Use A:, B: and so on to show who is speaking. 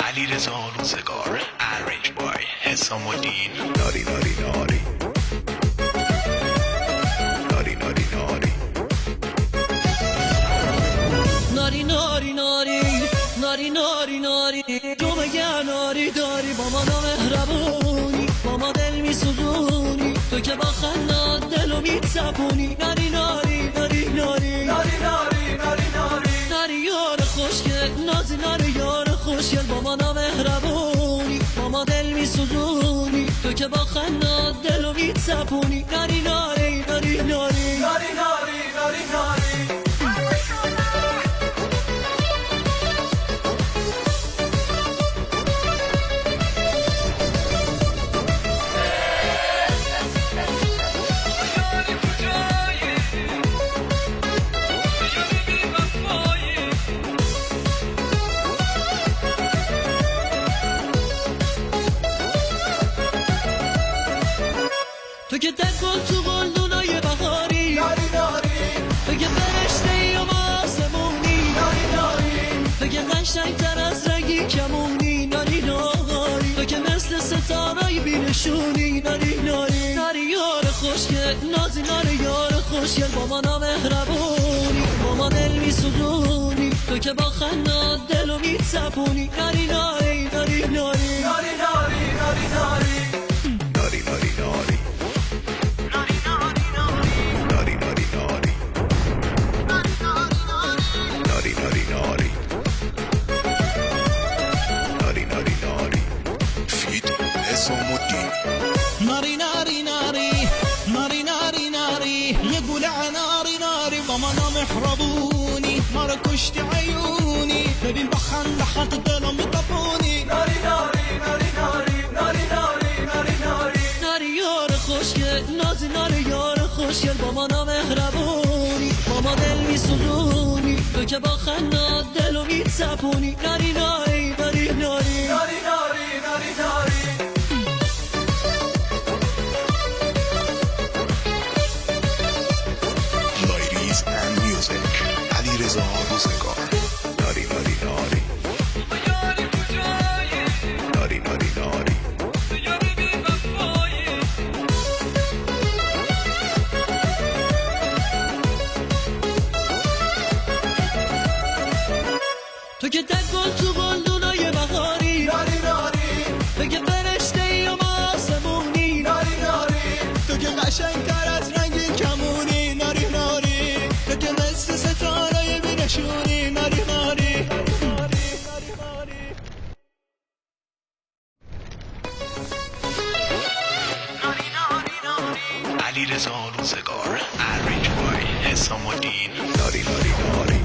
A: علیرضا روزگار ارنج بای حسام الدین ناری ناری ناری ناری ناری ناری
B: ناری ناری ناری ناری ناری ناری جو بگه ناری داری با ما نامهربونی با ما دل میسوزونی تو که با خندات دلو میتپونی ناری ناری ناری ناری ناری ناری ناری ناری ناری یار خوشگل نازی ناری یار خوشگل با ما نامهربونی با ما دل میسوزونی تو که با خندات دلو میتپونی ناری ناری ناری ناری ناری ناری ناری ناری تو که دکل تو گلدونای بهاری ناری ناری تو که فرشته ای و ما آسمونی ناری ناری تو که قشنگ‌تر از رنگی کمونی ناری ناری تو که مثل ستاره‌ی بی‌نشونی ناری ناری ناری یار خوشگل نازی ناری یار خوشگل با ما نامهربونی با ما دل میسوزونی تو که با خندات دلو میتپونی ناری ناری ناری ناری ناری ناری ناری ناری
A: ناری ناری ناری
B: ناری ناری ناری ناری ناری ناری یه گوله ناری ناری با ما نامهربونی ما رو کشتی عیونی ببین با خنده حق دلم میتپونی ناری ناری ناری ناری ناری ناری ناری ناری ناری یار خوشگل نازی ناری یار خوشگل با ما نامهربونی با ما دل میسوزونی تو که با خنده دلو میتپونی ناری ناری ناری ناری ناری ناری ناری ناری
A: علیرضا روزگار ناری ناری ناری ناری ناری ناری
B: تو که دکل تو گلدونای بهاری ناری ناری تو که فرشته ای و ما آسمونی ناری ناری تو که قشنگ‌تر از رنگی کمونی ناری ناری تو که مثل ستاره بی‌نشونی ناری ناری
A: علیرضا روزگار ارنج بای حسام الدین ناری ناری ناری